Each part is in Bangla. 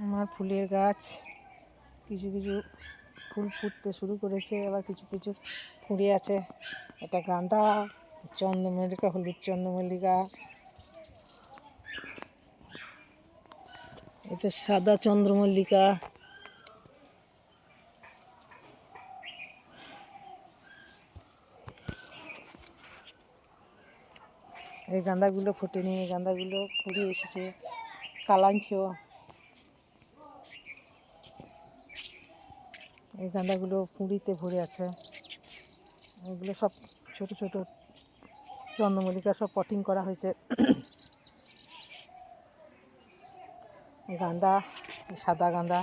আমার ফুলের গাছ কিছু কিছু ফুল ফুটতে শুরু করেছে, আবার কিছু কিছু কুঁড়ি আছে। এটা গাঁদা, চন্দ্রমল্লিকা, হলুদ চন্দ্রমল্লিকা, এটা সাদা চন্দ্রমল্লিকা। এই গাঁদাগুলো ফোটেনি, এই গাঁদাগুলো কুড়ি এসেছে। কালাঞ্চ, এই গাঁদাগুলো কুঁড়িতে ভরে আছে। এগুলো সব ছোট ছোট চন্দ্রমল্লিকা, সব পটিং করা হয়েছে। গাঁদা, সাদা গাঁদা,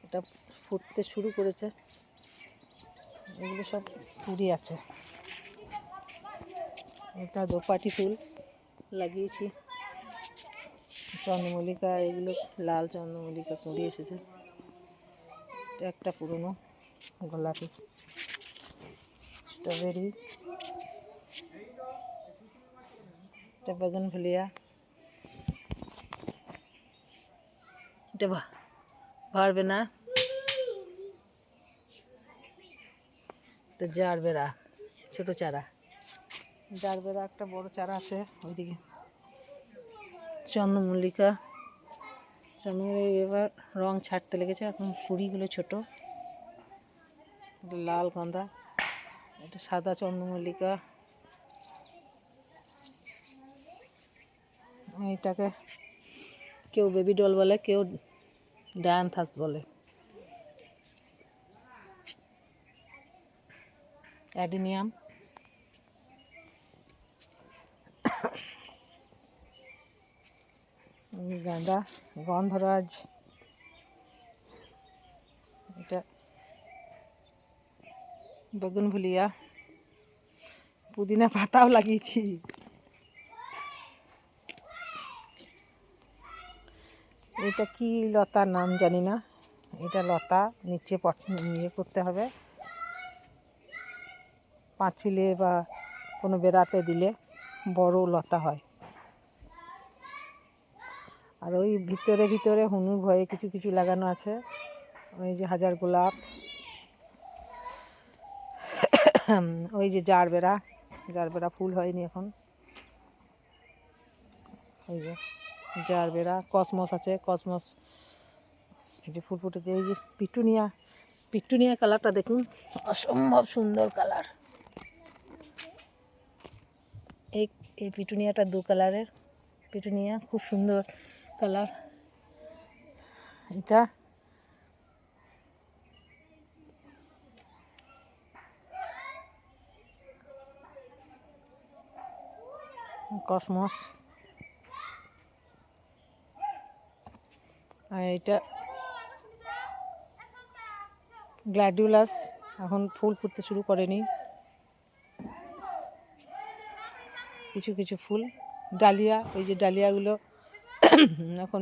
এটা ফুটতে শুরু করেছে। এগুলো সব কুঁড়ি আছে। এটা দোপাটি ফুল লাগিয়েছি, চন্দ্রমল্লিকা, এগুলো লাল চন্দ্রমল্লিকা কুঁড়ি এসেছে। এটা একটা পুরনো গোলাপি। স্ট্রবেরি, এটা বাগানভিলিয়া, এটা পারবে না, এটা জারবেরা, ছোট চারা। জারবেরা একটা বড় চারা আছে ওইদিকে। চন্দ্রমল্লিকা, চন্দ্রমল্লিকা এবার রং ছাড়তে লেগেছে, এখন কুড়িগুলো ছোট। এটা লাল গাঁদা, এটা সাদা চন্দ্রমল্লিকা। এটাকে কেউ বেবি ডল বলে, কেউ ডায়ান্থাস বলে। অ্যাডিনিয়াম, গাঁদা, গন্ধরাজ, এটা বেগুনভুলিয়া, পুদিনা পাতাও লাগিয়েছি। এটা কি লতার নাম জানি না, এটা লতা, নিচে ইয়ে করতে হবে, পাঁচিলে বা কোনো বেড়াতে দিলে বড় লতা হয়। আর ওই ভিতরে ভিতরে হনুর ভয়ে কিছু কিছু লাগানো আছে। ওই যে হাজার গোলাপ, ওই যে জারবেরা, জারবেরা ফুল হয়নি এখন। ওই যে জারবেরা, কসমস আছে, কসমস যে ফুল ফুটেছে। এই যে পিটুনিয়া, পিটুনিয়া কালারটা দেখুন, অসম্ভব সুন্দর কালার। এই এই পিটুনিয়াটা দু কালারের পিটুনিয়া, খুব সুন্দর কালার। এটা কসমস, আর এটা গ্ল্যাডিওলাস, এখন ফুল ফুটতে শুরু করেনি। কিছু কিছু ফুল, ডালিয়া, ওই যে ডালিয়াগুলো এখন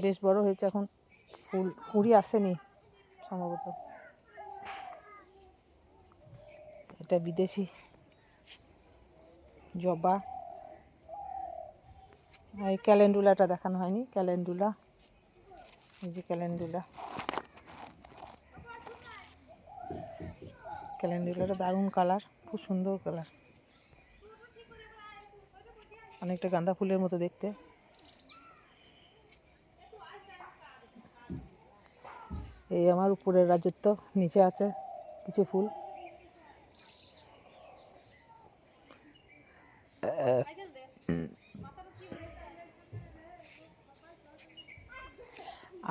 বেশ বড় হয়েছে, এখন ফুল কুঁড়ি আসেনি সম্ভবত। এটা বিদেশি জবা। এই ক্যালেন্ডুলাটা দেখানো হয়নি, ক্যালেন্ডুলা, এই যে ক্যালেন্ডুলা, ক্যালেন্ডুলাটা দারুণ কালার, খুব সুন্দর কালার, অনেকটা গাঁদা ফুলের মতো দেখতে। এই আমার উপরের রাজত্ব, নিচে আছে কিছু ফুল।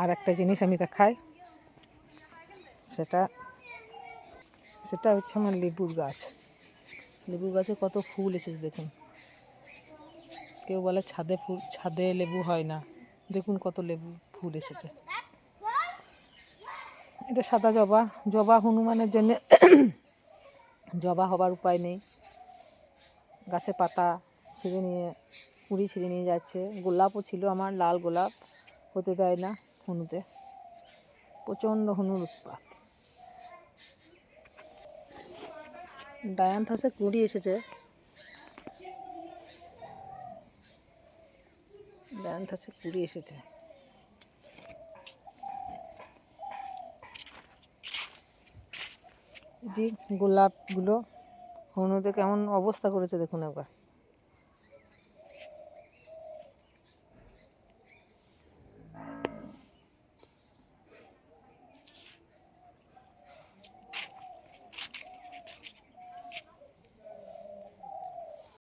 আর একটা জিনিস আমি দেখাই, সেটা সেটা হচ্ছে আমার লেবুর গাছ। লেবু গাছে কত ফুল এসেছে দেখুন। কেউ বলে ছাদে ফুল, ছাদে লেবু হয় না, দেখুন কত লেবু ফুল এসেছে। এটা সাদা জবা, জবা হনুমানের জন্য জবা হবার উপায় নেই, গাছে পাতা ছিঁড়ে নিয়ে, কুঁড়ি ছিঁড়ে নিয়ে যাচ্ছে। গোলাপও ছিল আমার, লাল গোলাপ, হতে দেয় না হনুতে, প্রচণ্ড হনুর উৎপাত। ডায়ান্থাসে কুঁড়ি এসেছে, ডায়ান্থাসে কুড়ি এসেছে। যে গোলাপগুলো হনুতে কেমন অবস্থা করেছে দেখুন একবার।